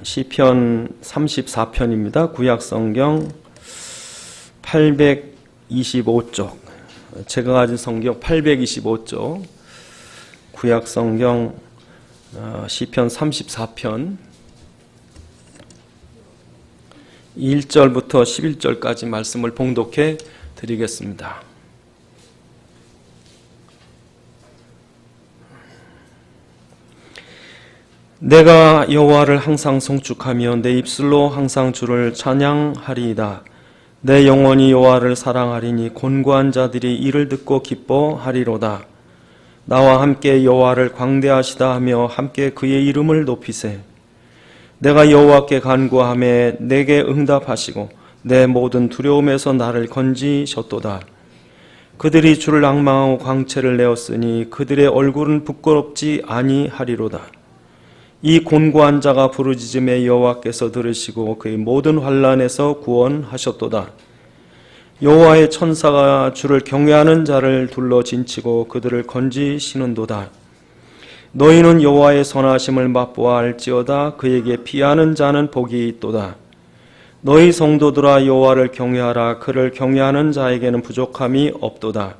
시편 34편입니다. 구약성경 825쪽, 제가 가진 성경 825쪽, 구약성경 시편 34편 1절부터 11절까지 말씀을 봉독해 드리겠습니다. 내가 여호와를 항상 송축하며 내 입술로 항상 주를 찬양하리이다. 내 영혼이 여호와를 사랑하리니 곤고한 자들이 이를 듣고 기뻐하리로다. 나와 함께 여호와를 광대하시다 하며 함께 그의 이름을 높이세. 내가 여호와께 간구하며 내게 응답하시고 내 모든 두려움에서 나를 건지셨도다. 그들이 주를 앙망하고 광채를 내었으니 그들의 얼굴은 부끄럽지 아니하리로다. 이 곤고한 자가 부르짖음에 여호와께서 들으시고 그의 모든 환난에서 구원하셨도다. 여호와의 천사가 주를 경외하는 자를 둘러 진치고 그들을 건지시는도다. 너희는 여호와의 선하심을 맛보아 알지어다. 그에게 피하는 자는 복이 있도다. 너희 성도들아 여호와를 경외하라. 그를 경외하는 자에게는 부족함이 없도다.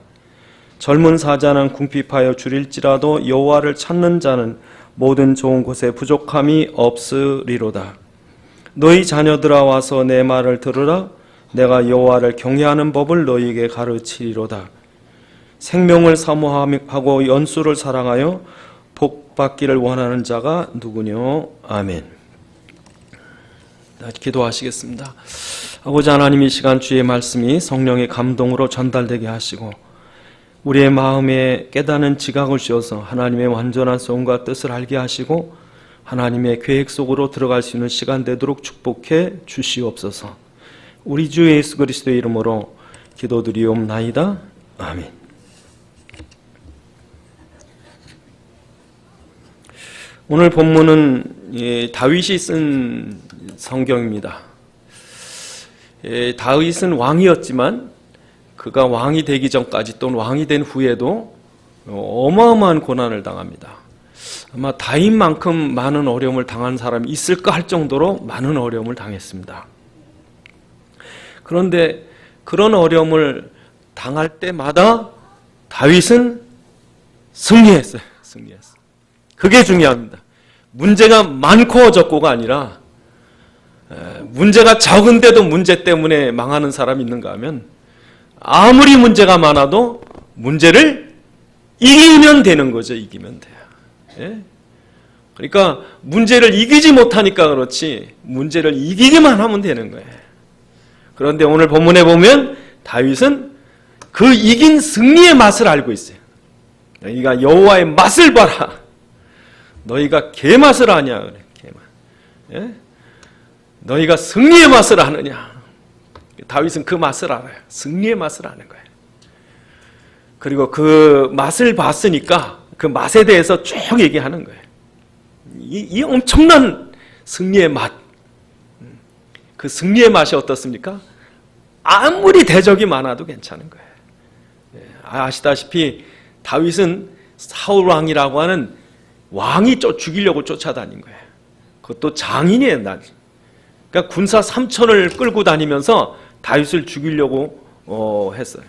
젊은 사자는 궁핍하여 줄일지라도 여호와를 찾는 자는 모든 좋은 곳에 부족함이 없으리로다. 너희 자녀들아 와서 내 말을 들으라. 내가 여호와를 경외하는 법을 너희에게 가르치리로다. 생명을 사모하고 연수를 사랑하여 복 받기를 원하는 자가 누구뇨? 아멘. 기도하시겠습니다. 아버지 하나님, 이 시간 주의 말씀이 성령의 감동으로 전달되게 하시고 우리의 마음에 깨닫는 지각을 주셔서 하나님의 완전한 소원과 뜻을 알게 하시고 하나님의 계획 속으로 들어갈 수 있는 시간 되도록 축복해 주시옵소서. 우리 주 예수 그리스도의 이름으로 기도드리옵나이다. 아멘. 오늘 본문은 다윗이 쓴 성경입니다. 다윗은 왕이었지만 그가 왕이 되기 전까지 또는 왕이 된 후에도 어마어마한 고난을 당합니다. 아마 다윗만큼 많은 어려움을 당한 사람이 있을까 할 정도로 많은 어려움을 당했습니다. 그런데 그런 어려움을 당할 때마다 다윗은 승리했어요. 그게 중요합니다. 문제가 많고 적고가 아니라 문제가 적은데도 문제 때문에 망하는 사람이 있는가 하면 아무리 문제가 많아도 문제를 이기면 되는 거죠. 이기면 돼요. 예? 그러니까 문제를 이기지 못하니까 그렇지 문제를 이기기만 하면 되는 거예요. 그런데 오늘 본문에 보면 다윗은 그 이긴 승리의 맛을 알고 있어요. 너희가 여호와의 맛을 봐라. 너희가 개맛을 아냐 그래. 개맛. 예? 너희가 승리의 맛을 아느냐. 다윗은 그 맛을 알아요. 승리의 맛을 아는 거예요. 그리고 그 맛을 봤으니까 그 맛에 대해서 쭉 얘기하는 거예요. 이 엄청난 승리의 맛. 그 승리의 맛이 어떻습니까? 아무리 대적이 많아도 괜찮은 거예요. 아시다시피 다윗은 사울 왕이라고 하는 왕이 죽이려고 쫓아다닌 거예요. 그것도 장인이에요. 그러니까 군사 3천을 끌고 다니면서 다윗을 죽이려고 했어요.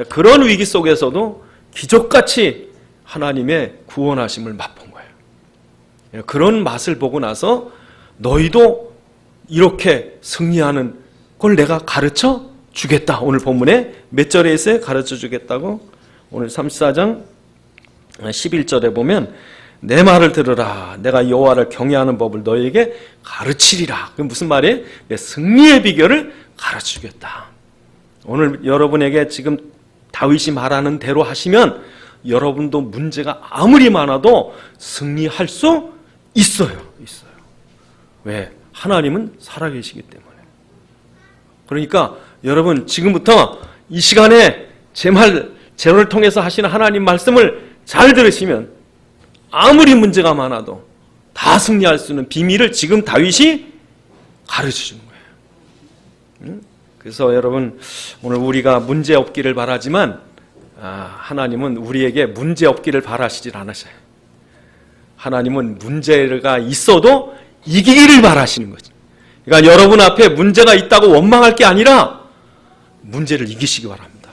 그런 위기 속에서도 기적같이 하나님의 구원하심을 맛본 거예요. 그런 맛을 보고 나서 너희도 이렇게 승리하는 걸 내가 가르쳐 주겠다. 오늘 본문에 몇 절에 있어요? 가르쳐 주겠다고. 오늘 34장 11절에 보면 내 말을 들으라. 내가 여호와를 경외하는 법을 너희에게 가르치리라. 그게 무슨 말이에요? 내 승리의 비결을 가르쳐주겠다. 오늘 여러분에게 지금 다윗이 말하는 대로 하시면 여러분도 문제가 아무리 많아도 승리할 수 있어요. 왜? 하나님은 살아계시기 때문에. 그러니까 여러분 지금부터 이 시간에 제를 통해서 하시는 하나님 말씀을 잘 들으시면 아무리 문제가 많아도 다 승리할 수 있는 비밀을 지금 다윗이 가르쳐주는 거예요. 그래서 여러분 오늘 우리가 문제 없기를 바라지만 하나님은 우리에게 문제 없기를 바라시질 않으셔요. 하나님은 문제가 있어도 이기기를 바라시는 거죠. 그러니까 여러분 앞에 문제가 있다고 원망할 게 아니라 문제를 이기시기 바랍니다.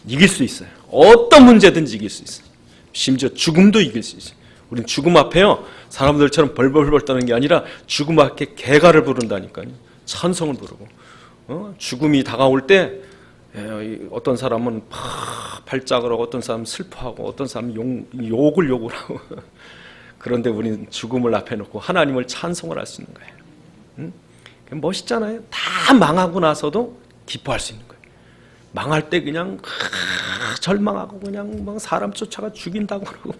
이길 수 있어요. 어떤 문제든지 이길 수 있어요. 심지어 죽음도 이길 수 있어요. 우린 죽음 앞에요, 사람들처럼 벌벌벌 떠는 게 아니라 죽음 앞에 개가를 부른다니까요. 찬송을 부르고, 죽음이 다가올 때 어떤 사람은 발작을 하고, 어떤 사람은 슬퍼하고, 어떤 사람은 욕을 하고 그런데 우리는 죽음을 앞에 놓고 하나님을 찬송을 할 수 있는 거예요. 멋있잖아요. 다 망하고 나서도 기뻐할 수 있는 거예요. 망할 때 그냥 절망하고 그냥 막 사람 쫓아가 죽인다고 그러고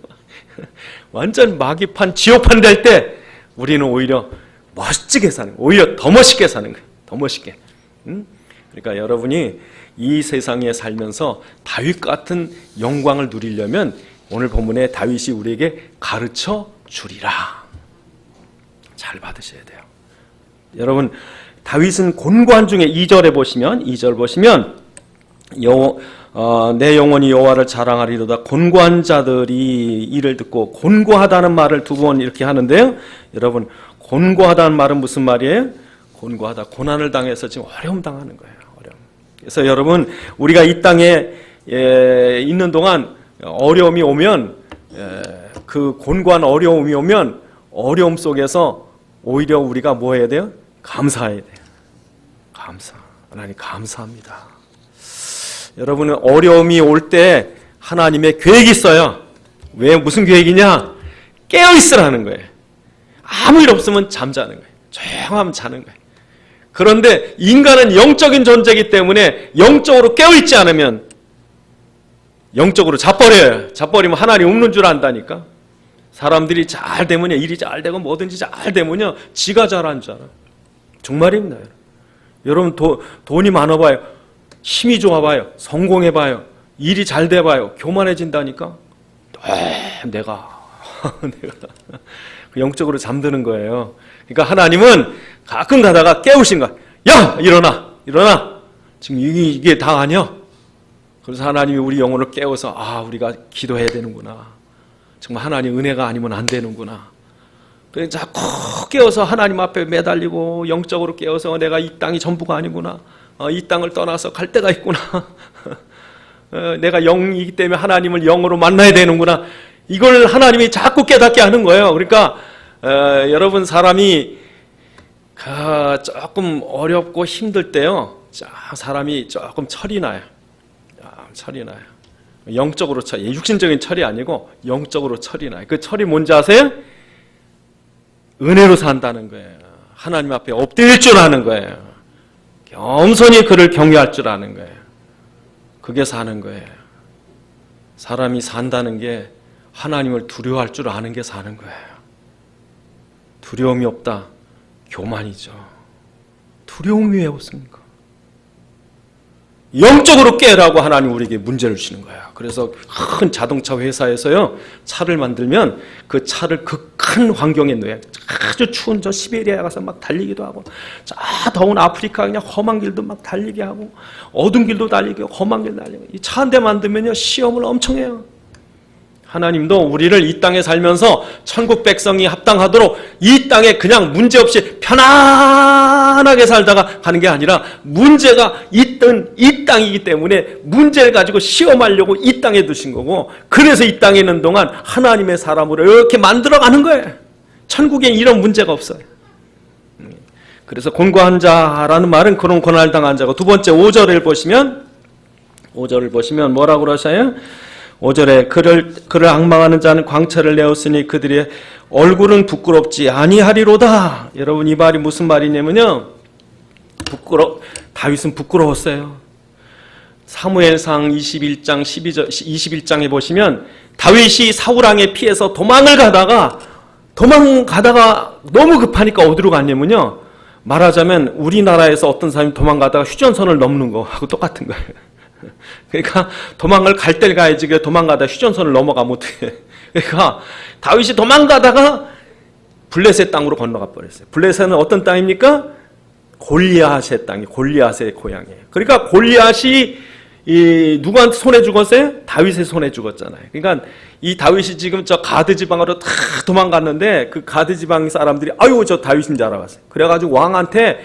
완전 마귀판, 지옥판 될 때 우리는 오히려 멋지게 사는 거예요. 오히려 더 멋있게 사는 거예요. 더 멋있게. 그러니까 여러분이 이 세상에 살면서 다윗 같은 영광을 누리려면 오늘 본문에 다윗이 우리에게 가르쳐 주리라. 잘 받으셔야 돼요. 여러분, 다윗은 곤고한 중에 2절 보시면 내 영혼이 여호와를 자랑하리로다. 곤고한 자들이 이를 듣고, 곤고하다는 말을 두 번 이렇게 하는데요. 여러분, 곤고하다는 말은 무슨 말이에요? 곤고하다, 고난을 당해서 지금 어려움 당하는 거예요. 어려움. 그래서 여러분, 우리가 이 땅에 있는 동안 어려움이 오면, 그 곤고한 어려움이 오면 어려움 속에서 오히려 우리가 뭐 해야 돼요? 감사해야 돼요. 하나님 감사합니다. 여러분은 어려움이 올 때 하나님의 계획이 있어요. 왜? 무슨 계획이냐? 깨어있으라는 거예요. 아무 일 없으면 잠자는 거예요. 조용하면 자는 거예요. 그런데 인간은 영적인 존재이기 때문에 영적으로 깨어있지 않으면 영적으로 자버려요. 자버리면 하나님 없는 줄 안다니까. 사람들이 잘 되면요, 일이 잘 되고 뭐든지 잘 되면요, 지가 잘하는 줄 알아요. 정말입니다. 여러분, 돈이 많아봐요, 힘이 좋아봐요, 성공해봐요, 일이 잘 돼봐요, 교만해진다니까. 내가 영적으로 잠드는 거예요. 그러니까 하나님은 가끔 가다가 깨우신 거야. 야, 일어나. 지금 이게 다 아니야. 그래서 하나님이 우리 영혼을 깨워서 우리가 기도해야 되는구나. 정말 하나님 은혜가 아니면 안 되는구나. 그래서 자꾸 깨워서 하나님 앞에 매달리고, 영적으로 깨워서 내가 이 땅이 전부가 아니구나. 이 땅을 떠나서 갈 데가 있구나. 내가 영이기 때문에 하나님을 영으로 만나야 되는구나. 이걸 하나님이 자꾸 깨닫게 하는 거예요. 그러니까 여러분, 사람이 조금 어렵고 힘들 때요, 사람이 조금 철이 나요. 영적으로 육신적인 철이 아니고 영적으로 철이 나요. 그 철이 뭔지 아세요? 은혜로 산다는 거예요. 하나님 앞에 엎드릴 줄 아는 거예요. 겸손히 그를 경외할 줄 아는 거예요. 그게 사는 거예요. 사람이 산다는 게 하나님을 두려워할 줄 아는 게 사는 거예요. 두려움이 없다, 교만이죠. 두려움이 왜 없습니까? 영적으로 깨라고 하나님 우리에게 문제를 주시는 거예요. 그래서 큰 자동차 회사에서요, 차를 만들면 그 차를 그 큰 환경에 놓여요. 아주 추운 저 시베리아에 가서 막 달리기도 하고, 저 더운 아프리카 그냥 험한 길도 막 달리게 하고, 어두운 길도 달리고, 험한 길도 달리고. 이 차 한 대 만들면요, 시험을 엄청 해요. 하나님도 우리를 이 땅에 살면서 천국 백성이 합당하도록 이 땅에 그냥 문제없이 편안하게 살다가 가는 게 아니라, 문제가 있던 이 땅이기 때문에 문제를 가지고 시험하려고 이 땅에 두신 거고, 그래서 이 땅에 있는 동안 하나님의 사람으로 이렇게 만들어가는 거예요. 천국엔 이런 문제가 없어요. 그래서 곤고한 자라는 말은 그런 고난을 당한 자고, 두 번째 5절을 보시면 뭐라고 그러셔요? 5절에 그를 악망하는 자는 광채를 내었으니 그들의 얼굴은 부끄럽지 아니하리로다. 여러분, 이 말이 무슨 말이냐면요, 다윗은 부끄러웠어요. 사무엘상 21장에 보시면 다윗이 사울왕에 피해서 도망가다가 너무 급하니까 어디로 갔냐면요, 말하자면 우리나라에서 어떤 사람이 도망가다가 휴전선을 넘는 거하고 똑같은 거예요. 그러니까 도망을 갈 때를 가야지, 도망가다 휴전선을 넘어가면 어떡해. 그러니까 다윗이 도망가다가 블레셋 땅으로 건너가 버렸어요. 블레셋은 어떤 땅입니까? 골리앗의 땅이, 골리앗의 고향이에요. 그러니까 골리앗이 이 누구한테 손에 죽었어요? 다윗의 손에 죽었잖아요. 그러니까 이 다윗이 지금 저 가드 지방으로 다 도망갔는데 그 가드 지방 사람들이 아유 저 다윗인 줄 알아봤어요. 그래가지고 왕한테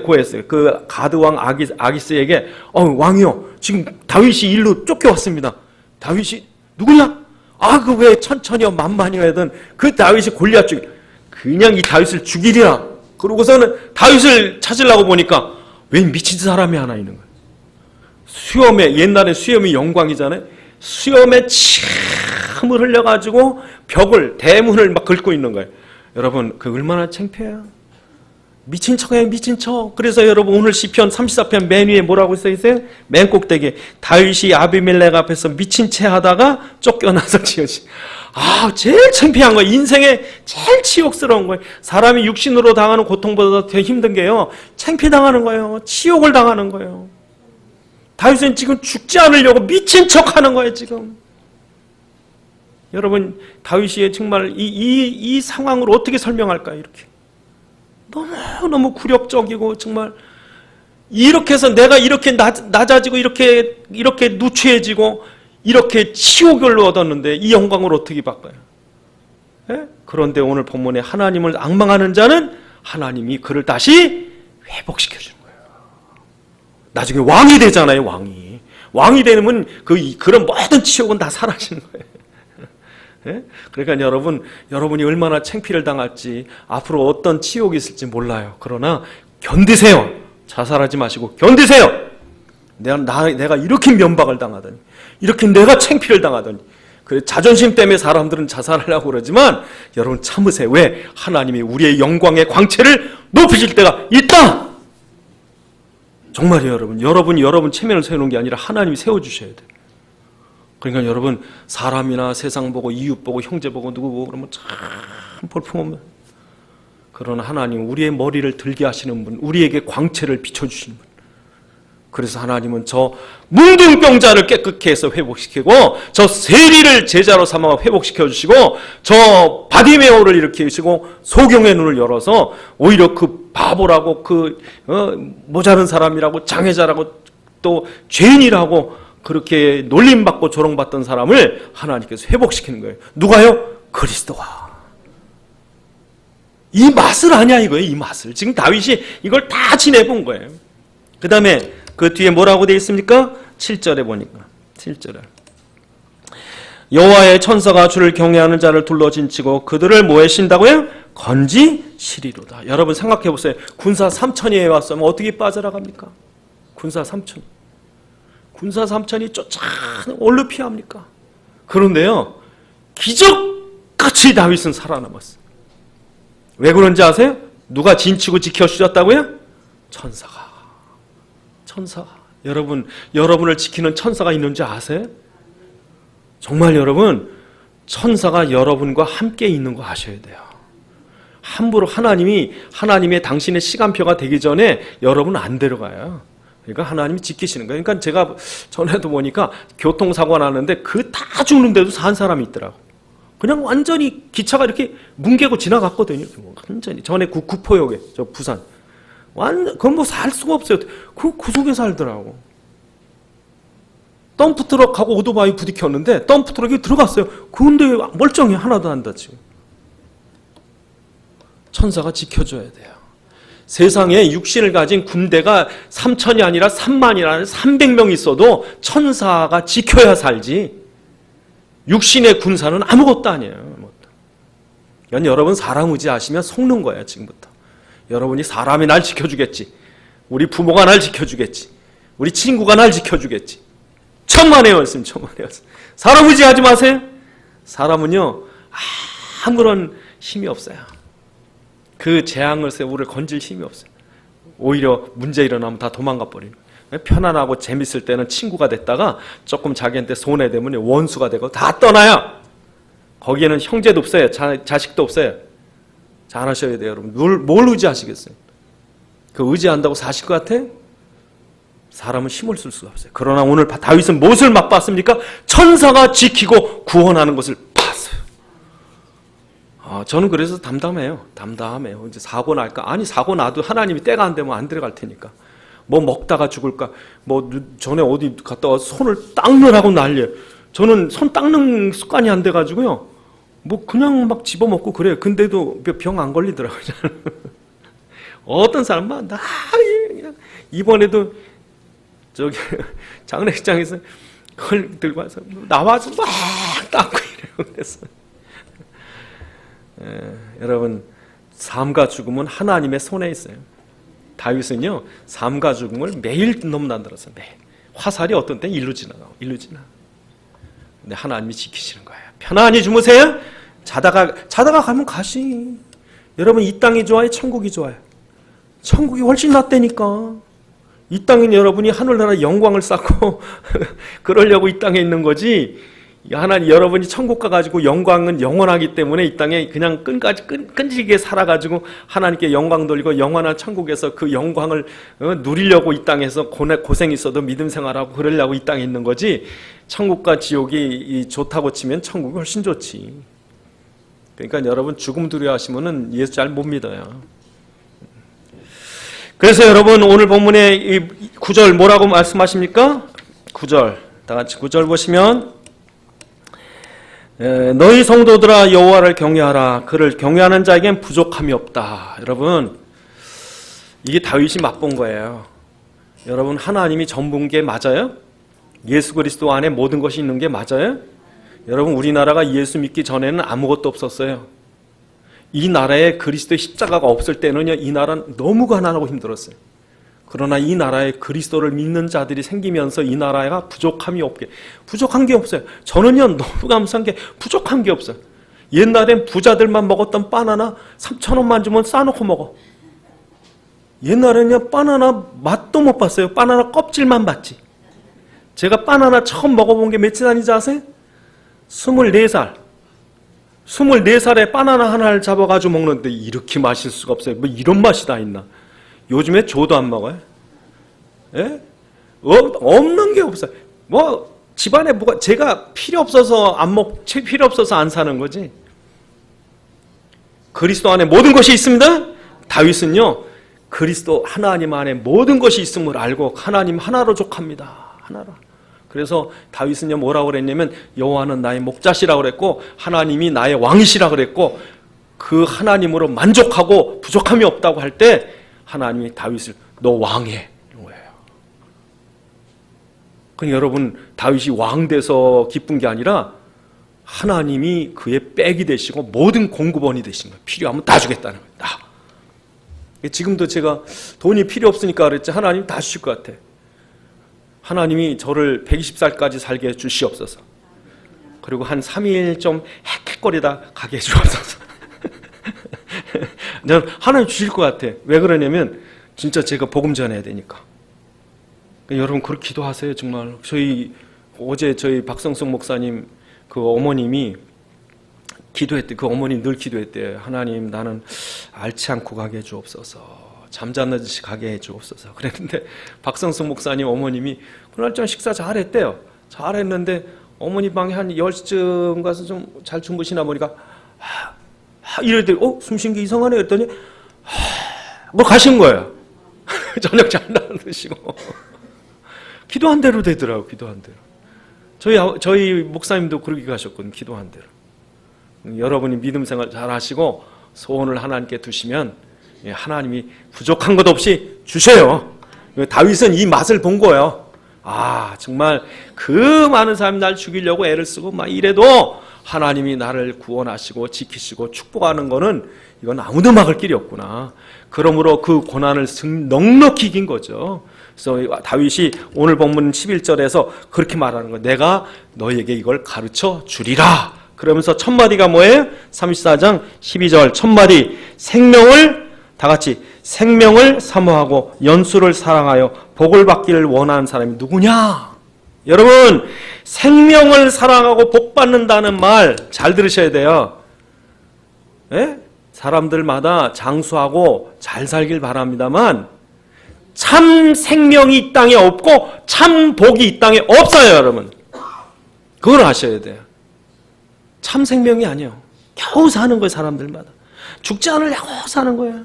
고했어요. 그 가드 왕 아기스에게 왕이요 지금 다윗이 일로 쫓겨왔습니다. 다윗이 누구냐? 아 그 왜 천천히요 만만히요 하던 그 다윗이 골리앗 죽이 그냥 이 다윗을 죽이리라. 그러고서는 다윗을 찾으려고 보니까 웬 미친 사람이 하나 있는 거예요. 수염에 옛날에 수염이 영광이잖아요. 수염에 침을 흘려가지고 대문을 막 긁고 있는 거예요. 여러분 그 얼마나 창피해요. 미친 척이에요 미친 척. 그래서 여러분 오늘 시편 34편 맨 위에 뭐라고 써있어요? 맨 꼭대기에 다윗이 아비멜렉 앞에서 미친 채 하다가 쫓겨나서 지어지. 제일 창피한 거예요. 인생에 제일 치욕스러운 거예요. 사람이 육신으로 당하는 고통보다 더 힘든 게요 창피당하는 거예요. 치욕을 당하는 거예요. 다윗은 지금 죽지 않으려고 미친 척하는 거예요 지금. 여러분 다윗이 정말 이 상황을 어떻게 설명할까요? 이렇게 너무 굴욕적이고 정말 이렇게 해서 내가 이렇게 낮아지고 이렇게 누추해지고 이렇게 치욕을 얻었는데 이 영광을 어떻게 바꿔요? 예? 그런데 오늘 본문에 하나님을 앙망하는 자는 하나님이 그를 다시 회복시켜 주는 거예요. 나중에 왕이 되잖아요. 왕이 되면 그런 모든 치욕은 다 사라지는 거예요. 예? 그러니까 여러분이 얼마나 창피를 당할지 앞으로 어떤 치욕이 있을지 몰라요. 그러나 견디세요. 자살하지 마시고 견디세요. 내가 이렇게 면박을 당하더니 이렇게 내가 창피를 당하더니 그래 자존심 때문에 사람들은 자살하려고 그러지만 여러분 참으세요. 왜? 하나님이 우리의 영광의 광채를 높이실 때가 있다. 정말이에요. 여러분 체면을 세우는 게 아니라 하나님이 세워주셔야 돼요. 그러니까 여러분 사람이나 세상 보고 이웃 보고 형제 보고 누구 보고 그러면 참 볼품없는. 그러나 하나님 우리의 머리를 들게 하시는 분, 우리에게 광채를 비춰주시는 분. 그래서 하나님은 저 문둥병자를 깨끗게 해서 회복시키고 저 세리를 제자로 삼아 회복시켜 주시고 저 바디메오를 일으키시고 소경의 눈을 열어서 오히려 그 바보라고 모자른 사람이라고 장애자라고 또 죄인이라고 그렇게 놀림받고 조롱받던 사람을 하나님께서 회복시키는 거예요. 누가요? 그리스도가. 이 맛을 아냐 이거예요. 이 맛을. 지금 다윗이 이걸 다 지내본 거예요. 그 다음에 그 뒤에 뭐라고 되어 있습니까? 7절에 보니까 7절에 여호와의 천사가 주를 경외하는 자를 둘러진치고 그들을 뭐에 신다고요? 건지시리로다. 여러분 생각해 보세요. 군사 3천이 왔으면 어떻게 빠져나갑니까? 군사 3천이 쫓아내면 어디로 피합니까? 그런데요 기적같이 다윗은 살아남았어요. 왜 그런지 아세요? 누가 진치고 지켜주셨다고요? 천사가. 여러분을 지키는 천사가 있는지 아세요? 정말 여러분 천사가 여러분과 함께 있는 거 아셔야 돼요. 함부로 하나님의 당신의 시간표가 되기 전에 여러분 안 데려가요. 그러니까 하나님이 지키시는 거예요. 그러니까 제가 전에도 보니까 교통사고 났는데 다 죽는데도 산 사람이 있더라고. 그냥 완전히 기차가 이렇게 뭉개고 지나갔거든요. 완전히 전에 구포역에 저 부산. 그건 살 수가 없어요. 그 속에 살더라고. 덤프트럭하고 오토바이 부딪혔는데 덤프트럭이 들어갔어요. 그런데 멀쩡히 하나도 안 다치고. 천사가 지켜줘야 돼요. 세상에 육신을 가진 군대가 3천이 아니라 3만이나 300명 있어도 천사가 지켜야 살지. 육신의 군사는 아무것도 아니에요. 그러니까 여러분 사람 의지하시면 속는 거예요. 지금부터. 여러분이 사람이 날 지켜주겠지. 우리 부모가 날 지켜주겠지. 우리 친구가 날 지켜주겠지. 천만의 말씀. 사람 의지하지 마세요. 사람은요 아무런 힘이 없어요. 그 재앙을 우리를 건질 힘이 없어요. 오히려 문제 일어나면 다 도망가 버리는 거예요. 편안하고 재밌을 때는 친구가 됐다가 조금 자기한테 손해되면 원수가 되고 다 떠나요. 거기에는 형제도 없어요. 자식도 없어요. 잘하셔야 돼요, 여러분. 뭘 의지하시겠어요? 그 의지한다고 사실 것 같아요? 사람은 힘을 쓸 수가 없어요. 그러나 오늘 다윗은 무엇을 맛봤습니까? 천사가 지키고 구원하는 것을 봤어요. 저는 그래서 담담해요. 이제 사고 날까? 아니, 사고 나도 하나님이 때가 안 되면 안 들어갈 테니까. 뭐 먹다가 죽을까? 뭐 전에 어디 갔다 와서 손을 닦느라고 난리예요. 저는 손 닦는 습관이 안 돼가지고요. 뭐 그냥 막 집어먹고 그래요. 근데도 병 안 걸리더라고요. 어떤 사람만 나 그냥 이번에도 저기 장례식장에서 그걸 들고 와서 나와서 막 닦고 이래요. 그래서 여러분 삶과 죽음은 하나님의 손에 있어요. 다윗은요 삶과 죽음을 매일 넘나들었어요. 매일. 화살이 어떤 때 일로 지나가고 일로 지나. 근데 하나님이 지키시는 거예요. 편안히 주무세요. 자다가 가면 가시. 여러분 이 땅이 좋아요? 천국이 좋아요? 천국이 훨씬 낫다니까. 이 땅인 여러분이 하늘나라 영광을 쌓고 그러려고 이 땅에 있는 거지. 하나님 여러분이 천국 가가지고 영광은 영원하기 때문에 이 땅에 그냥 끈질기게 살아가지고 하나님께 영광 돌리고 영원한 천국에서 그 영광을 누리려고 이 땅에서 고생 있어도 믿음 생활하고 그러려고 이 땅에 있는 거지. 천국과 지옥이 좋다고 치면 천국이 훨씬 좋지. 그러니까 여러분 죽음 두려워하시면은 예수 잘 못 믿어요. 그래서 여러분 오늘 본문의 이 9절 뭐라고 말씀하십니까? 9절 다 같이 9절 보시면 너희 성도들아 여호와를 경외하라. 그를 경외하는 자에겐 부족함이 없다. 여러분 이게 다윗이 맛본 거예요. 여러분 하나님이 전부인 게 맞아요? 예수 그리스도 안에 모든 것이 있는 게 맞아요? 여러분 우리나라가 예수 믿기 전에는 아무것도 없었어요. 이 나라에 그리스도의 십자가가 없을 때는요 이 나라는 너무 가난하고 힘들었어요. 그러나 이 나라에 그리스도를 믿는 자들이 생기면서 이 나라가 부족한 게 없어요. 저는요 너무 감사한 게 부족한 게 없어요. 옛날엔 부자들만 먹었던 바나나 3,000원만 주면 싸놓고 먹어. 옛날에는요 바나나 맛도 못 봤어요. 바나나 껍질만 봤지. 제가 바나나 처음 먹어본 게 며칠 전인지 아세요? 24살에 바나나 하나를 잡아가지고 먹는데 이렇게 맛있을 수가 없어요. 뭐 이런 맛이 다 있나. 요즘에 조도 안 먹어요. 예? 없는 게 없어요. 뭐 집안에 뭐가 제가 필요 없어서 안 사는 거지. 그리스도 안에 모든 것이 있습니다. 다윗은요 그리스도 하나님 안에 모든 것이 있음을 알고 하나님 하나로 족합니다. 하나로. 그래서 다윗은요 뭐라고 그랬냐면 여호와는 나의 목자시라고 그랬고 하나님이 나의 왕이시라고 그랬고 그 하나님으로 만족하고 부족함이 없다고 할 때 하나님이 다윗을 너 왕해 이런 거예요. 그러니까 여러분 다윗이 왕 돼서 기쁜 게 아니라 하나님이 그의 백이 되시고 모든 공급원이 되신 거예요. 필요하면 다 주겠다는 거예요. 다. 지금도 제가 돈이 필요 없으니까 그랬지 하나님 다 주실 것 같아. 하나님이 저를 120살까지 살게 해주시옵소서. 그리고 한 3일 좀 헥헥거리다 가게 해주옵소서. 하나님 주실 것 같아. 왜 그러냐면 진짜 제가 복음 전해야 되니까. 여러분 그렇게 기도하세요. 정말. 어제 저희 박성숙 목사님 그 어머님이 기도했대. 그 어머님 늘 기도했대요. 하나님 나는 앓지 않고 가게 해주옵소서. 잠자는듯이 가게 해주옵소서. 그랬는데 박성숙 목사님 어머님이 그날 좀 식사 잘했대요. 잘했는데 어머니 방에 한 10시쯤 가서 좀 잘 주무시나 보니까 이러더니 숨쉰 게 이상하네 그랬더니 뭐 가신 거예요. 저녁 잘 나눠 드시고 기도한 대로 되더라고. 기도한 대로. 저희 목사님도 그렇게 가셨거든요. 기도한 대로. 여러분이 믿음 생활 잘 하시고 소원을 하나님께 두시면 하나님이 부족한 것 없이 주셔요. 다윗은 이 맛을 본 거예요. 정말 그 많은 사람이 날 죽이려고 애를 쓰고 막 이래도 하나님이 나를 구원하시고 지키시고 축복하는 거는 이건 아무도 막을 길이 없구나. 그러므로 그 고난을 넉넉히 이긴 거죠. 그래서 다윗이 오늘 본문 11절에서 그렇게 말하는 거예요. 내가 너에게 이걸 가르쳐 주리라. 그러면서 첫 마디가 뭐예요? 34장 12절 첫 마디 다 같이 생명을 사모하고 연수를 사랑하여 복을 받기를 원하는 사람이 누구냐? 여러분 생명을 사랑하고 복 받는다는 말 잘 들으셔야 돼요. 예? 사람들마다 장수하고 잘 살길 바랍니다만 참 생명이 이 땅에 없고 참 복이 이 땅에 없어요. 여러분 그걸 아셔야 돼요. 참 생명이 아니에요. 겨우 사는 거예요. 사람들마다 죽지 않으려고 사는 거예요.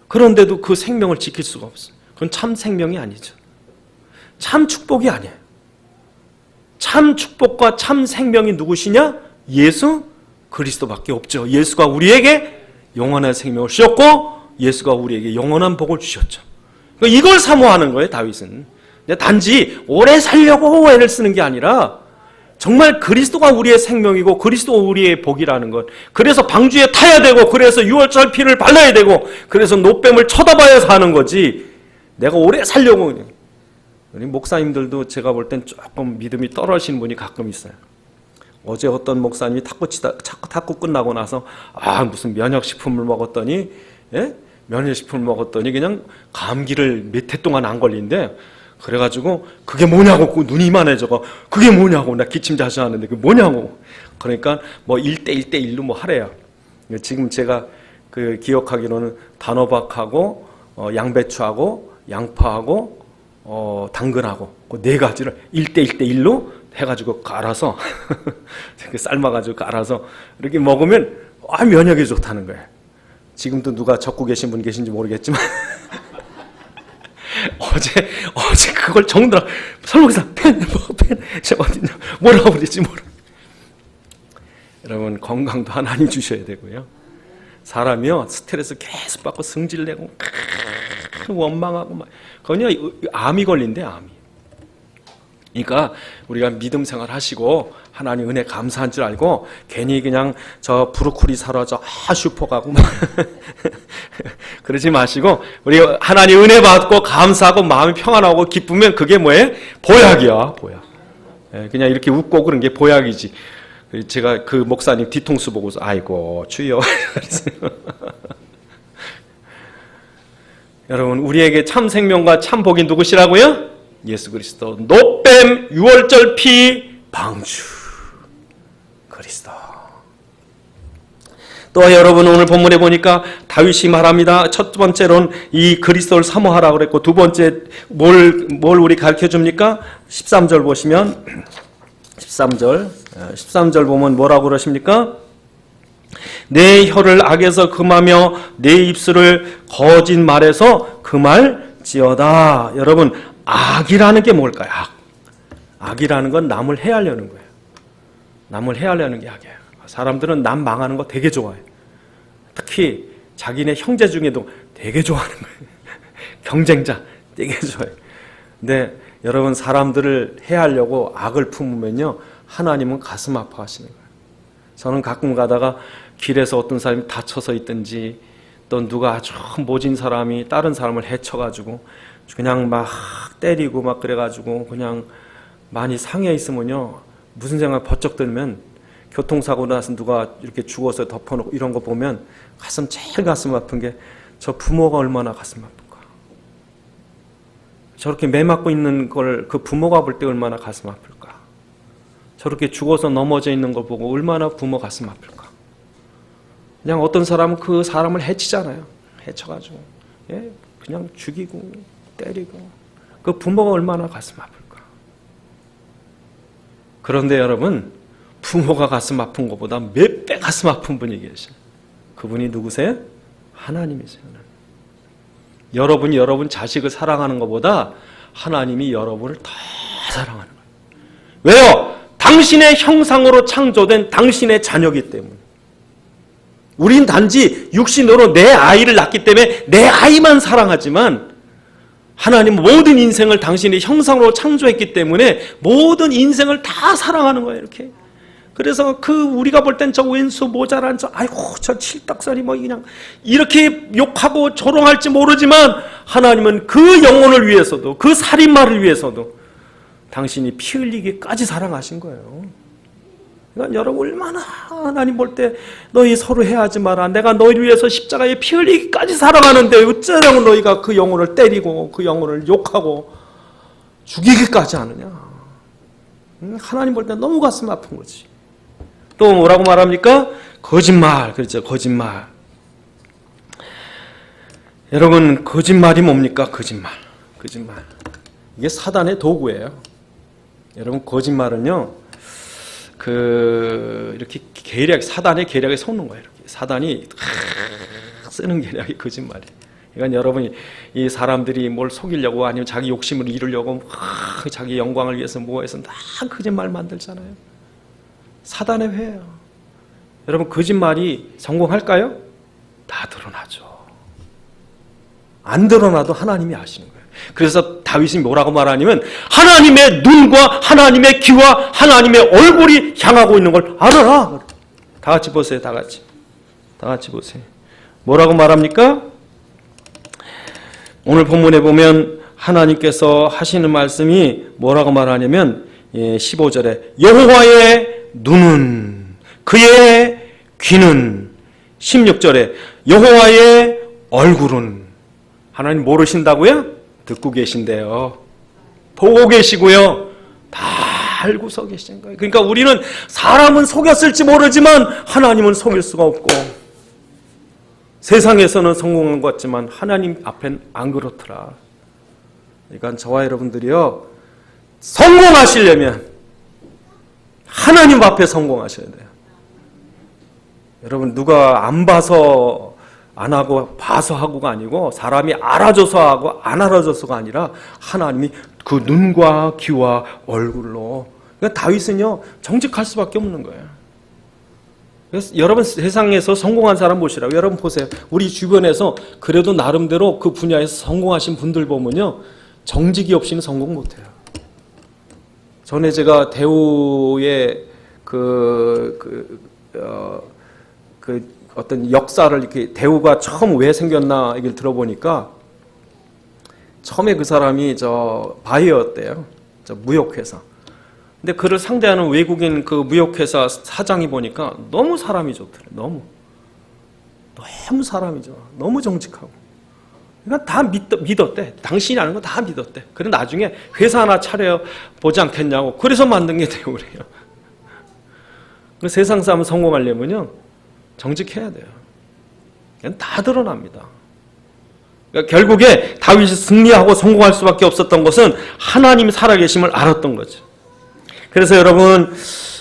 그런데도 그 생명을 지킬 수가 없어요. 그건 참 생명이 아니죠. 참 축복이 아니에요. 참 축복과 참 생명이 누구시냐? 예수 그리스도밖에 없죠. 예수가 우리에게 영원한 생명을 주셨고 예수가 우리에게 영원한 복을 주셨죠. 이걸 사모하는 거예요, 다윗은. 단지 오래 살려고 애를 쓰는 게 아니라 정말 그리스도가 우리의 생명이고 그리스도가 우리의 복이라는 것. 그래서 방주에 타야 되고 그래서 유월절 피를 발라야 되고 그래서 노뱀을 쳐다봐야 사는 거지. 내가 오래 살려고. 우리 목사님들도 제가 볼 땐 조금 믿음이 떨어지는 분이 가끔 있어요. 어제 어떤 목사님이 탁구 끝나고 나서 무슨 면역식품을 먹었더니 면역식품을 먹었더니 그냥 감기를 몇 해 동안 안 걸린대. 그래가지고 그게 뭐냐고 그 눈이 이만해져가 그게 뭐냐고 나 기침 자주 하는데 그게 뭐냐고. 그러니까 뭐 1대1로 뭐 하래요. 지금 제가 그 기억하기로는 단호박하고 양배추하고 양파하고 당근하고 그 네 가지를 1대1로 해가지고 갈아서 삶아가지고 갈아서 이렇게 먹으면 면역이 좋다는 거예요. 지금도 누가 적고 계신 분 계신지 모르겠지만 어제 그걸 적느라 설목사 펜 어디냐 뭐라고 그랬지 모르. 여러분 건강도 하나님 주셔야 되고요. 사람이요 스트레스 계속 받고 승질내고 원망하고 막 그냥 암이 걸린대 암이. 그러니까 우리가 믿음 생활 하시고 하나님 은혜 감사한 줄 알고 괜히 그냥 저 브로콜리 사러 저 슈퍼 가고 막 그러지 마시고 우리 하나님 은혜 받고 감사하고 마음이 평안하고 기쁘면 그게 뭐예요? 보약이야 보약. 그냥 이렇게 웃고 그런 게 보약이지. 제가 그 목사님 뒤통수 보고서 아이고 주여 여러분 우리에게 참 생명과 참 복이 누구시라고요? 예수 그리스도 노뱀 유월절 피 방주 그리스도. 또 여러분 오늘 본문에 보니까 다윗이 말합니다. 첫 번째로는 이 그리스도를 사모하라고 그랬고 두 번째 뭘 우리 가르쳐 줍니까? 13절 보시면 13절 보면 뭐라고 그러십니까? 내 혀를 악에서 금하며 내 입술을 거짓 말에서 금할지어다. 여러분 악이라는 게 뭘까요? 악이라는 건 남을 해하려는 거예요. 남을 해하려는 게 악이에요. 사람들은 남 망하는 거 되게 좋아해요. 특히 자기네 형제 중에도 되게 좋아하는 거예요. 경쟁자 되게 좋아해요. 근데 여러분 사람들을 해하려고 악을 품으면요 하나님은 가슴 아파하시는 거예요. 저는 가끔 가다가 길에서 어떤 사람이 다쳐서 있든지 또 누가 아주 모진 사람이 다른 사람을 해쳐가지고 그냥 막 때리고 막 그래가지고 그냥 많이 상해 있으면요 무슨 생각 번쩍 들면 교통사고 나서 누가 이렇게 죽어서 덮어놓고 이런 거 보면 제일 가슴 아픈 게 저 부모가 얼마나 가슴 아플까. 저렇게 매 맞고 있는 걸 그 부모가 볼 때 얼마나 가슴 아플까. 저렇게 죽어서 넘어져 있는 걸 보고 얼마나 부모 가슴 아플까. 그냥 어떤 사람은 그 사람을 해치잖아요. 해쳐가지고 그냥 죽이고 때리고 그 부모가 얼마나 가슴 아플까. 그런데 여러분 부모가 가슴 아픈 것보다 몇 배 가슴 아픈 분이 계셔요. 그분이 누구세요? 하나님이세요. 여러분이 여러분 자식을 사랑하는 것보다 하나님이 여러분을 더 사랑하는 거예요. 왜요? 당신의 형상으로 창조된 당신의 자녀이기 때문에. 우린 단지 육신으로 내 아이를 낳기 때문에 내 아이만 사랑하지만 하나님은 모든 인생을 당신의 형상으로 창조했기 때문에 모든 인생을 다 사랑하는 거예요. 이렇게. 그래서 우리가 볼 땐 저 왼수 모자란 저 칠딱살이 뭐 그냥 이렇게 욕하고 조롱할지 모르지만 하나님은 그 영혼을 위해서도 그 살인마를 위해서도 당신이 피 흘리기까지 사랑하신 거예요. 그러니까 여러분 얼마나 하나님 볼 때 너희 서로 해하지 마라. 내가 너희를 위해서 십자가에 피 흘리기까지 사랑하는데 어쩌라고 너희가 그 영혼을 때리고 그 영혼을 욕하고 죽이기까지 하느냐. 하나님 볼 때 너무 가슴 아픈 거지. 또 뭐라고 말합니까? 거짓말. 그렇죠. 거짓말. 여러분 거짓말이 뭡니까? 거짓말. 이게 사단의 도구예요. 여러분 거짓말은요. 이렇게 사단의 계략에 속는 거예요. 이렇게. 사단이 쓰는 계략이 거짓말이에요. 그러니까 여러분이 이 사람들이 뭘 속이려고 아니면 자기 욕심을 이루려고 자기 영광을 위해서 뭐해서 다 거짓말 만들잖아요. 사단의 회예요. 여러분 거짓말이 성공할까요? 다 드러나죠. 안 드러나도 하나님이 아시는 거예요. 그래서 다윗이 뭐라고 말하냐면 하나님의 눈과 하나님의 귀와 하나님의 얼굴이 향하고 있는 걸 알아라. 다 같이 보세요. 다 같이 보세요. 뭐라고 말합니까? 오늘 본문에 보면 하나님께서 하시는 말씀이 뭐라고 말하냐면 15절에 여호와의 눈은 그의 귀는 16절에 여호와의 얼굴은 하나님 모르신다고요? 듣고 계신데요. 보고 계시고요. 다 알고서 계신 거예요. 그러니까 우리는 사람은 속였을지 모르지만 하나님은 속일 수가 없고 세상에서는 성공한 것 같지만 하나님 앞엔 안 그렇더라. 그러니까 저와 여러분들이요. 성공하시려면 하나님 앞에 성공하셔야 돼요. 여러분 누가 안 봐서 안 하고 봐서 하고가 아니고 사람이 알아줘서 하고 안 알아줘서가 아니라 하나님이 그 눈과 귀와 얼굴로. 그러니까 다윗은요 정직할 수밖에 없는 거예요. 그래서 여러분 세상에서 성공한 사람 보시라고. 여러분 보세요. 우리 주변에서 그래도 나름대로 그 분야에서 성공하신 분들 보면요 정직이 없이는 성공 못해요. 전에 제가 대우의 어떤 역사를 이렇게 대우가 처음 왜 생겼나 얘기를 들어보니까 처음에 그 사람이 저 바이어였대요. 저 무역회사. 근데 그를 상대하는 외국인 그 무역회사 사장이 보니까 너무 사람이 좋더래. 너무 사람이 좋아. 너무 정직하고. 그러니까 다 믿었대. 당신이 아는 거 다 믿었대. 그래 나중에 회사 하나 차려 보지 않겠냐고. 그래서 만든 게 대우래요. 세상 사람 성공하려면요 정직해야 돼요. 그냥 다 드러납니다. 그러니까 결국에 다윗이 승리하고 성공할 수밖에 없었던 것은 하나님이 살아계심을 알았던 거죠. 그래서 여러분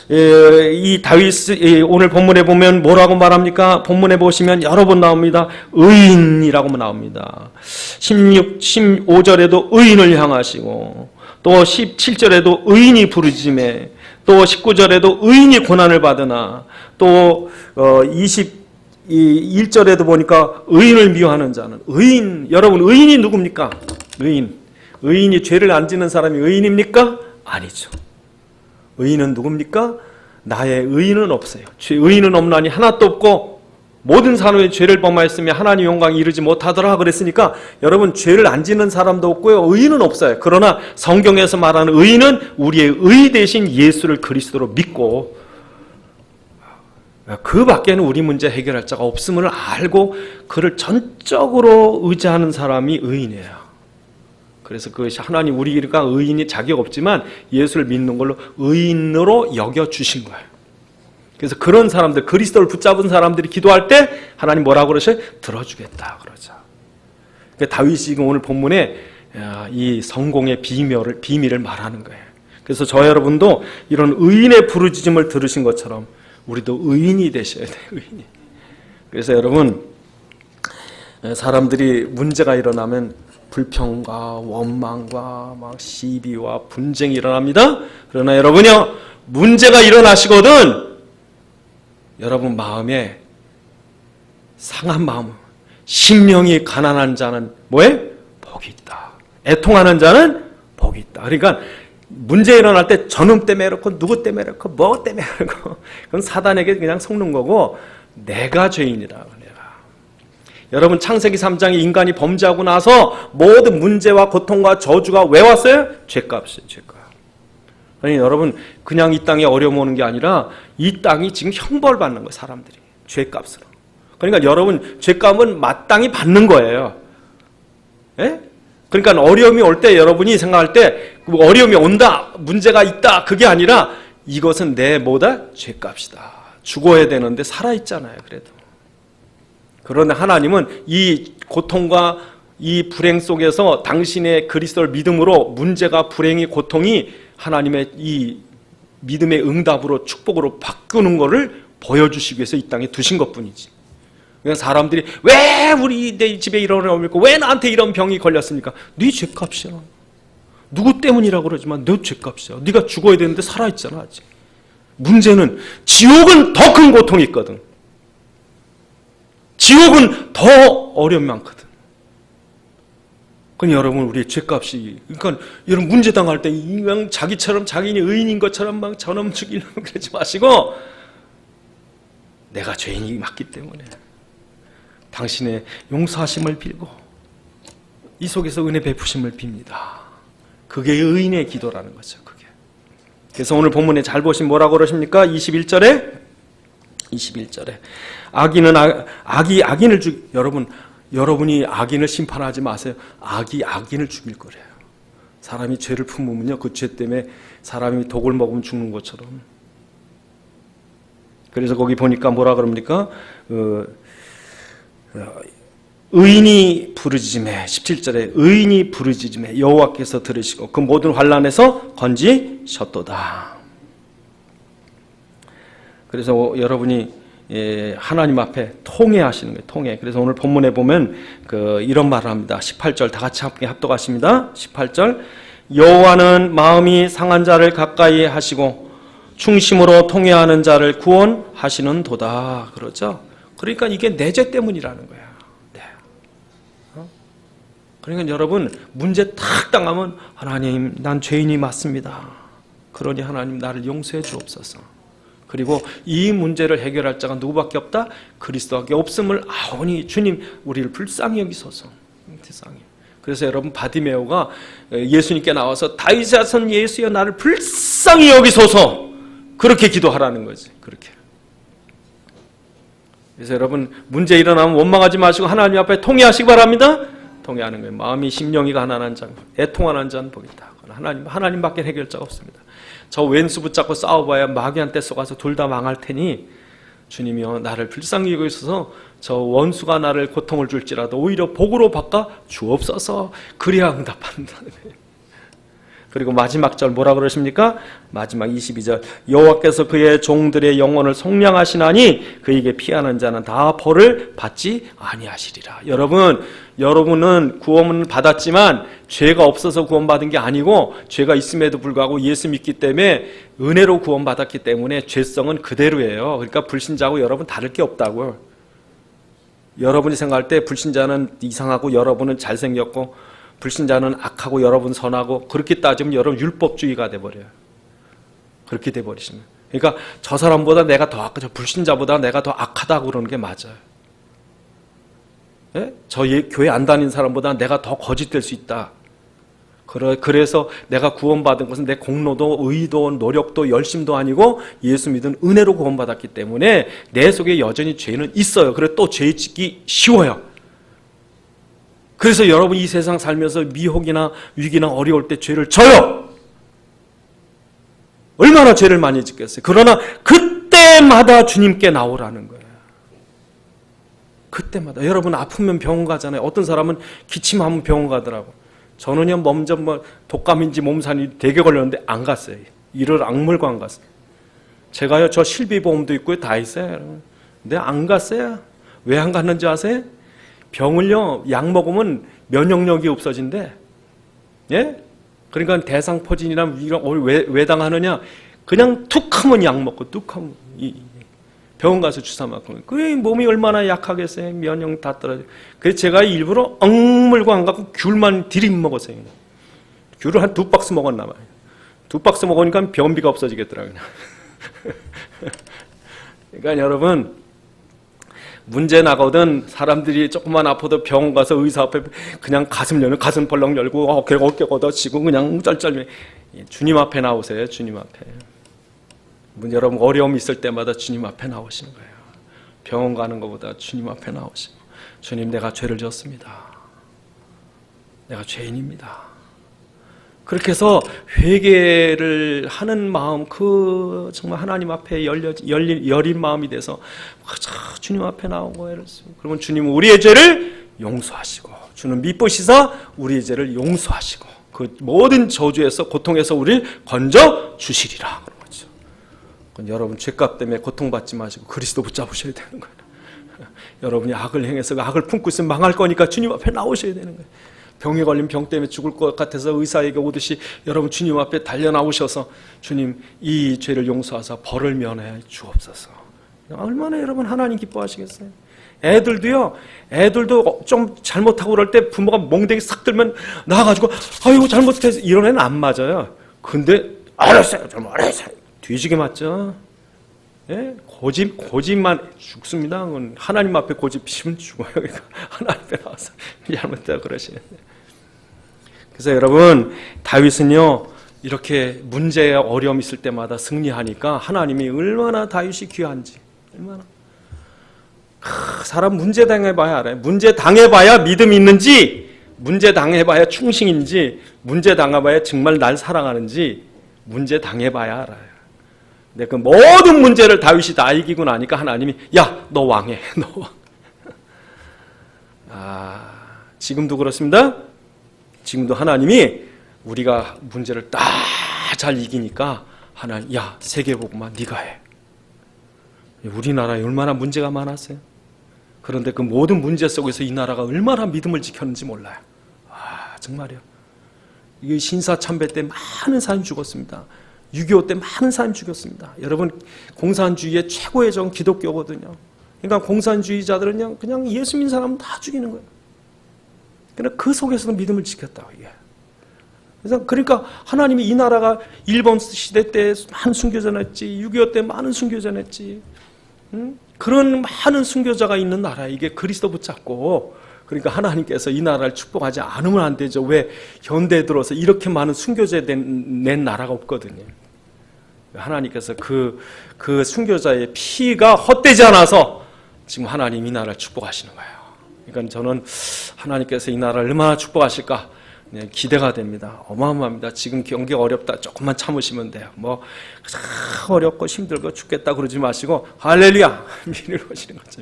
이 다윗이 오늘 본문에 보면 뭐라고 말합니까? 본문에 보시면 여러 번 나옵니다. 의인이라고 나옵니다. 15절에도 의인을 향하시고 또 17절에도 의인이 부르짖음에 또 19절에도 의인이 고난을 받으나 또 21절에도 보니까 의인을 미워하는 자는 의인. 여러분 의인이 누굽니까? 의인이 죄를 안 짓는 사람이 의인입니까? 아니죠. 의인은 누굽니까? 나의 의인은 없어요. 의인은 없나니 하나도 없고 모든 사람이 죄를 범하였으며 하나님 영광에 이르지 못하더라 그랬으니까 여러분 죄를 안 짓는 사람도 없고요. 의인은 없어요. 그러나 성경에서 말하는 의인은 우리의 의 대신 예수를 그리스도로 믿고 그 밖에는 우리 문제 해결할 자가 없음을 알고 그를 전적으로 의지하는 사람이 의인이에요. 그래서 그 하나님 우리가 의인이 자격 없지만 예수를 믿는 걸로 의인으로 여겨주신 거예요. 그래서 그런 사람들, 그리스도를 붙잡은 사람들이 기도할 때 하나님 뭐라고 그러셔요? 들어주겠다 그러죠. 그러니까 다윗이 지금 오늘 본문에 이 성공의 비밀을 말하는 거예요. 그래서 저 여러분도 이런 의인의 부르짖음을 들으신 것처럼 우리도 의인이 되셔야 돼요. 의인이. 그래서 여러분 사람들이 문제가 일어나면 불평과 원망과 막 시비와 분쟁이 일어납니다. 그러나 여러분요 문제가 일어나시거든 여러분 마음에 상한 마음, 심령이 가난한 자는 뭐해? 복이 있다. 애통하는 자는 복이 있다. 그러니까 문제 일어날 때 저놈 때문에 그렇고 누구 때문에 그렇고 뭐 때문에 그렇고 그건 사단에게 그냥 속는 거고 내가 죄인이라. 여러분 창세기 3장에 인간이 범죄하고 나서 모든 문제와 고통과 저주가 왜 왔어요? 죄값이에요. 죄값. 아니 여러분 그냥 이 땅에 어려움 오는 게 아니라 이 땅이 지금 형벌받는 거예요. 사람들이. 죄값으로. 그러니까 여러분 죄값은 마땅히 받는 거예요. 예? 그러니까 어려움이 올 때 여러분이 생각할 때 어려움이 온다. 문제가 있다. 그게 아니라 이것은 내 뭐다? 죄값이다. 죽어야 되는데 살아있잖아요. 그래도. 그런데 하나님은 이 고통과 이 불행 속에서 당신의 그리스도를 믿음으로 문제가 불행이 고통이 하나님의 이 믿음의 응답으로 축복으로 바꾸는 것을 보여주시기 위해서 이 땅에 두신 것뿐이지. 그러니까 사람들이 왜 우리 내 집에 이런 병이 있고 왜 나한테 이런 병이 걸렸습니까? 네 죄값이야. 누구 때문이라고 그러지만 너 죄값이야. 네가 죽어야 되는데 살아있잖아 아직. 문제는 지옥은 더 큰 고통이 있거든. 지옥은 더 어려움이 많거든. 그러니 여러분 우리의 죄값이, 그러니까 여러분 문제 당할 때 이왕 자기처럼 자기는 의인인 것처럼 막 저놈 죽이려고 그러지 마시고, 내가 죄인이 맞기 때문에 당신의 용서하심을 빌고 이 속에서 은혜 베푸심을 빕니다. 그게 의인의 기도라는 거죠. 그게. 그래서 오늘 본문에 잘 보시면 뭐라고 그러십니까? 21절에 악인을 여러분이 악인을 심판하지 마세요. 악이 악인을 죽일 거래요. 사람이 죄를 품으면요, 그 죄 때문에 사람이 독을 먹으면 죽는 것처럼. 그래서 거기 보니까 뭐라 그럽니까? 의인이 부르짖음에, 17절에 의인이 부르짖음에 여호와께서 들으시고 그 모든 환난에서 건지셨도다. 그래서 여러분이 하나님 앞에 통회하시는 거예요. 통회. 그래서 오늘 본문에 보면 이런 말을 합니다. 18절 다 같이 함께 합독하십니다. 18절 여호와는 마음이 상한 자를 가까이 하시고 충심으로 통회하는 자를 구원하시는 도다. 그러죠. 그러니까 이게 내 죄 때문이라는 거야. 네. 그러니까 여러분 문제 탁 당하면 하나님 난 죄인이 맞습니다. 그러니 하나님 나를 용서해 주옵소서. 그리고 이 문제를 해결할 자가 누구밖에 없다? 그리스도밖에 없음을 아오니 주님 우리를 불쌍히 여기소서. 세상에. 그래서 여러분 바디메오가 예수님께 나와서 다윗의 자손 예수여 나를 불쌍히 여기소서, 그렇게 기도하라는 거지. 그렇게. 그래서 여러분 문제 일어나면 원망하지 마시고 하나님 앞에 통회하시기 바랍니다. 통회하는 거예요. 마음이 심령이 가난한 자, 애통하는 자는 복이 있다. 하나님밖에 해결자가 없습니다. 저 왼수 붙잡고 싸워봐야 마귀한테 쏘가서 둘 다 망할 테니 주님이여 나를 불쌍히 여기소서. 저 원수가 나를 고통을 줄지라도 오히려 복으로 바꿔 주옵소서. 그래야 응답한다. 그리고 마지막 절 뭐라 그러십니까? 마지막 22절 여호와께서 그의 종들의 영혼을 속량하시나니 그에게 피하는 자는 다 벌을 받지 아니하시리라. 여러분은 구원을 받았지만 죄가 없어서 구원받은 게 아니고 죄가 있음에도 불구하고 예수 믿기 때문에 은혜로 구원받았기 때문에 죄성은 그대로예요. 그러니까 불신자하고 여러분 다를 게 없다고요. 여러분이 생각할 때 불신자는 이상하고 여러분은 잘생겼고 불신자는 악하고 여러분 선하고, 그렇게 따지면 여러분 율법주의가 돼버려요. 그렇게 돼버리시면. 그러니까 저 사람보다 내가 더 악하죠. 불신자보다 내가 더 악하다고 그러는 게 맞아요. 예? 저 교회 안 다니는 사람보다 내가 더 거짓될 수 있다. 그래서 내가 구원받은 것은 내 공로도 의도 노력도 열심도 아니고 예수 믿은 은혜로 구원받았기 때문에 내 속에 여전히 죄는 있어요. 그래서 또 죄 짓기 쉬워요. 그래서 여러분 이 세상 살면서 미혹이나 위기나 어려울 때 죄를 져요. 얼마나 죄를 많이 짓겠어요. 그러나 그때마다 주님께 나오라는 거예요. 그때마다. 여러분 아프면 병원 가잖아요. 어떤 사람은 기침하면 병원 가더라고. 저는요 먼저 독감인지 몸살이 되게 걸렸는데 안 갔어요. 이를 악물고 안 갔어요. 제가요 저 실비보험도 있고요 다 있어요. 근데 안 갔어요. 왜 안 갔는지 아세요? 병을요 약 먹으면 면역력이 없어진대. 예? 그러니까 대상포진이나 왜 당하느냐? 그냥 툭 하면 약 먹고 뚝 하면 병원 가서 주사 맞고. 그래 몸이 얼마나 약하겠어요. 면역 다 떨어져. 그래서 제가 일부러 억물고 안 갖고 귤만 들임 먹었어요. 귤을 한 2박스 먹었나 봐요. 2박스 먹으니까 변비가 없어지겠더라고요. 그러니까 여러분 문제 나거든 사람들이 조금만 아파도 병원 가서 의사 앞에 그냥 가슴 벌렁 열고 어깨 걷어치고 그냥 쩔쩔매. 주님 앞에 나오세요. 주님 앞에. 여러분 어려움이 있을 때마다 주님 앞에 나오시는 거예요. 병원 가는 것보다 주님 앞에 나오시고 주님 내가 죄를 지었습니다. 내가 죄인입니다. 그렇게 해서 회개를 하는 마음, 정말 하나님 앞에 열린 마음이 돼서 주님 앞에 나오고 그러면 주님은 우리의 죄를 용서하시고 주는 미쁘시사 우리의 죄를 용서하시고 그 모든 저주에서 고통에서 우리를 건져 주시리라 그런 거죠. 여러분 죄값 때문에 고통받지 마시고 그리스도 붙잡으셔야 되는 거예요. 여러분이 악을 행해서 악을 품고 있으면 망할 거니까 주님 앞에 나오셔야 되는 거예요. 병에 걸린 병 때문에 죽을 것 같아서 의사에게 오듯이 여러분 주님 앞에 달려 나오셔서 주님 이 죄를 용서하사 벌을 면해 주옵소서. 얼마나 여러분 하나님 기뻐하시겠어요. 애들도 좀 잘못하고 그럴 때 부모가 멍댕이 싹 들면 나와가지고 아이고 잘못해서 이런 애는 안 맞아요. 근데 알았어요. 좀 알았어요. 뒤지게 맞죠. 예? 고집만 죽습니다. 하나님 앞에 고집 피우면 죽어요. 그러니까 하나님 앞에 나와서 잘못했다고 그러시는데. 그래서 여러분 다윗은요 이렇게 문제에 어려움 있을 때마다 승리하니까 하나님이 얼마나 다윗이 귀한지 얼마나 사람 문제 당해봐야 알아요. 문제 당해봐야 믿음이 있는지 문제 당해봐야 충신인지 문제 당해봐야 정말 날 사랑하는지 문제 당해봐야 알아요. 근데 그 모든 문제를 다윗이 다 이기고 나니까 하나님이 야, 너 왕해. 너 왕. 지금도 그렇습니다. 지금도 하나님이 우리가 문제를 다 잘 이기니까 하나님 야, 세계복음만 네가 해. 우리나라에 얼마나 문제가 많았어요. 그런데 그 모든 문제 속에서 이 나라가 얼마나 믿음을 지켰는지 몰라요. 정말요. 이게 신사참배 때 많은 사람이 죽었습니다. 6.25 때 많은 사람이 죽였습니다. 여러분 공산주의의 최고의 정 기독교거든요. 그러니까 공산주의자들은 그냥 예수 믿는 사람은 다 죽이는 거예요. 그러나 그 속에서도 믿음을 지켰다. 그래서 그러니까 하나님이 이 나라가 일본 시대 때 많은 순교자 냈지, 6.25 때 많은 순교자 냈지. 그런 많은 순교자가 있는 나라 이게 그리스도 붙잡고 그러니까 하나님께서 이 나라를 축복하지 않으면 안 되죠. 왜 현대에 들어서 이렇게 많은 순교자 낸 나라가 없거든요. 하나님께서 그 순교자의 피가 헛되지 않아서 지금 하나님 이 나라를 축복하시는 거예요. 그러니까 저는 하나님께서 이 나라를 얼마나 축복하실까 기대가 됩니다. 어마어마합니다. 지금 경기가 어렵다. 조금만 참으시면 돼요. 어렵고 힘들고 죽겠다 그러지 마시고 할렐루야 미래를 보시는 거죠.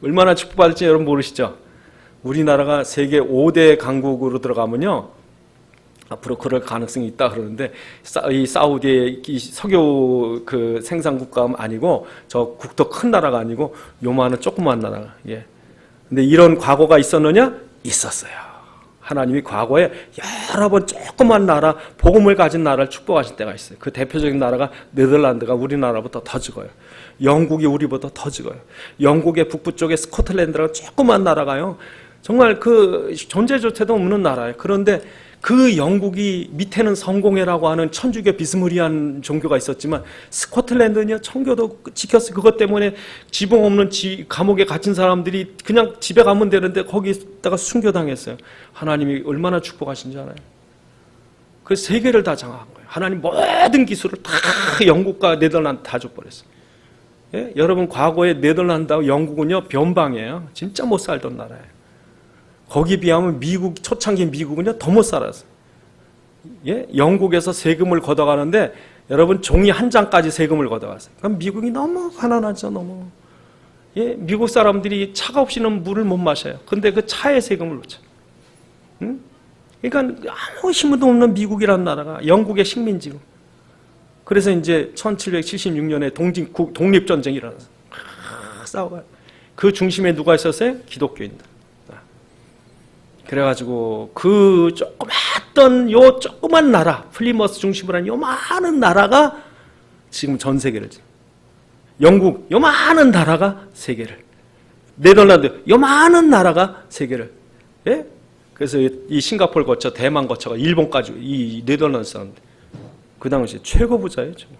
얼마나 축복받을지 여러분 모르시죠? 우리나라가 세계 5대 강국으로 들어가면요 앞으로 그럴 가능성이 있다 그러는데 이 사우디의 이 석유 그 생산 국가 아니고 저 국도 큰 나라가 아니고 요만한 조그만 나라가 근데 이런 과거가 있었느냐? 있었어요. 하나님이 과거에 여러 번 조그만 나라, 복음을 가진 나라를 축복하신 때가 있어요. 그 대표적인 나라가 네덜란드가 우리나라보다 더 적어요. 영국이 우리보다 더 적어요. 영국의 북부 쪽에 스코틀랜드라는 조그만 나라가요. 정말 그 존재조차도 없는 나라예요. 그런데 그 영국이 밑에는 성공회라고 하는 천주교 비스무리한 종교가 있었지만 스코틀랜드는요 청교도 지켰어요. 그것 때문에 지붕 없는 감옥에 갇힌 사람들이 그냥 집에 가면 되는데 거기다가 순교당했어요. 하나님이 얼마나 축복하신지 알아요. 그 세계를 다 장악한 거예요. 하나님 모든 기술을 다 영국과 네덜란드 다 줘버렸어요. 예? 여러분 과거에 네덜란드하고 영국은요 변방이에요. 진짜 못 살던 나라예요. 거기 비하면 미국 초창기 미국은요 더 못 살았어요. 예? 영국에서 세금을 걷어가는데 여러분 종이 한 장까지 세금을 걷어갔어요. 그럼 미국이 너무 가난하죠, 너무. 예? 미국 사람들이 차가 없이는 물을 못 마셔요. 근데 그 차에 세금을 넣죠. 응? 그러니까 아무 힘도 없는 미국이라는 나라가 영국의 식민지로. 그래서 이제 1776년에 독립전쟁이 일어났어요. 싸워가요. 그 중심에 누가 있었어요? 기독교인들. 그래가지고 그 조그만 나라 플리머스 중심으로 한 요만한 나라가 지금 전 세계를 영국 요만한 나라가 세계를 네덜란드 요만한 나라가 세계를 예? 그래서 이 싱가포르 거쳐 대만 거쳐가 일본까지 이 네덜란드 사람들 그 당시에 최고 부자예요. 지금.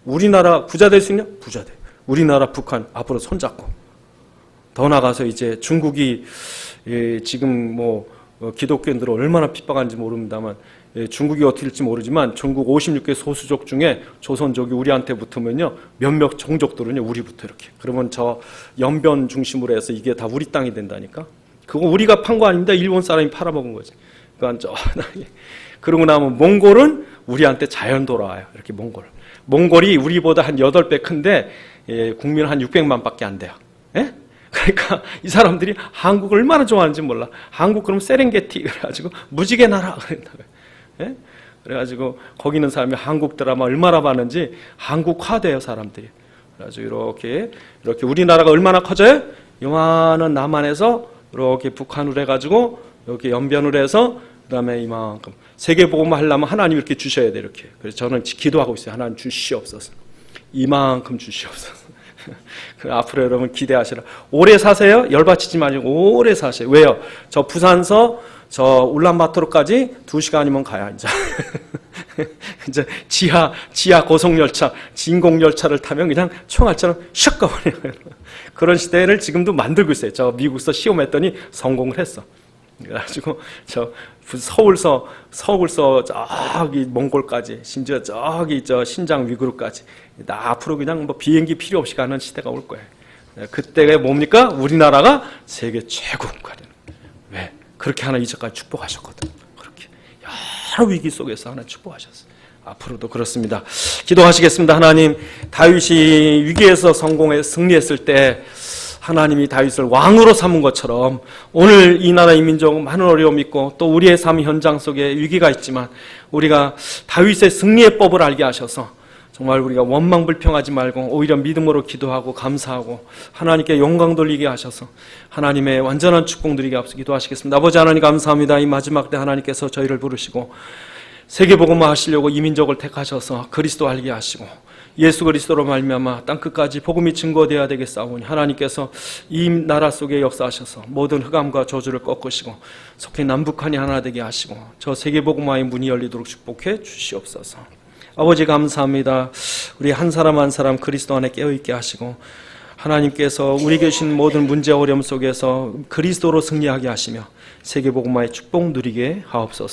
우리나라 부자 될 수 있냐? 부자 돼. 우리나라 북한 앞으로 손잡고 더 나가서 이제 중국이 지금 기독교인들을 얼마나 핍박하는지 모릅니다만 중국이 어떻게 될지 모르지만 중국 56개 소수족 중에 조선족이 우리한테 붙으면요 몇몇 종족들은요 우리부터 이렇게 그러면 저 연변 중심으로 해서 이게 다 우리 땅이 된다니까. 그거 우리가 판 거 아닙니다. 일본 사람이 팔아먹은 거지. 그러니까 그러고 나면 몽골은 우리한테 자연 돌아와요. 이렇게 몽골이 우리보다 한 8배 큰데 국민 한 600만밖에 안 돼요. 예? 그러니까 이 사람들이 한국을 얼마나 좋아하는지 몰라. 한국 그럼 세렝게티 그래가지고 무지개 나라 그랬다고요. 예? 그래가지고 거기 있는 사람이 한국 드라마 얼마나 봤는지 한국화돼요 사람들이. 그래가지고 이렇게 우리나라가 얼마나 커져요? 요만한 남한에서 이렇게 북한으로 해가지고 이렇게 연변으로 해서 그다음에 이만큼 세계복음을 하려면 하나님 이렇게 주셔야 돼. 이렇게. 그래서 저는 기도하고 있어요. 하나님 주시옵소서. 이만큼 주시옵소서. 그 앞으로 여러분 기대하시라. 오래 사세요. 열받치지 마시고 오래 사세요. 왜요? 저 부산서 저 울란바토르까지 2시간이면 가야 이제. 이제 지하 고속열차, 진공열차를 타면 그냥 총알처럼 슉 가버려요. 그런 시대를 지금도 만들고 있어요. 저 미국서 시험했더니 성공을 했어. 그래가지고 저 서울서 저기 몽골까지, 심지어 저기 저 신장 위구르까지 나 앞으로 그냥 뭐 비행기 필요 없이 가는 시대가 올 거예요. 그때가 뭡니까? 우리나라가 세계 최고 국가가 되는 거예요. 왜? 그렇게 하나 이제까지 축복하셨거든. 그렇게 여러 위기 속에서 하나 축복하셨어요. 앞으로도 그렇습니다. 기도하시겠습니다. 하나님, 다윗이 위기에서 승리했을 때 하나님이 다윗을 왕으로 삼은 것처럼 오늘 이 나라 이 민족 많은 어려움이 있고 또 우리의 삶 현장 속에 위기가 있지만 우리가 다윗의 승리의 법을 알게 하셔서 정말 우리가 원망불평하지 말고 오히려 믿음으로 기도하고 감사하고 하나님께 영광 돌리게 하셔서 하나님의 완전한 축복 누리게 앞서 기도하시겠습니다. 아버지 하나님 감사합니다. 이 마지막 때 하나님께서 저희를 부르시고 세계복음화 하시려고 이 민족을 택하셔서 그리스도 알게 하시고 예수 그리스도로 말미암아 땅끝까지 복음이 증거되어야 되겠사오니 하나님께서 이 나라 속에 역사하셔서 모든 흑암과 저주를 꺾으시고 속히 남북한이 하나 되게 하시고 저 세계복음화의 문이 열리도록 축복해 주시옵소서. 아버지 감사합니다. 우리 한 사람 한 사람 그리스도 안에 깨어있게 하시고 하나님께서 우리 계신 모든 문제 어려움 속에서 그리스도로 승리하게 하시며 세계복음화의 축복 누리게 하옵소서.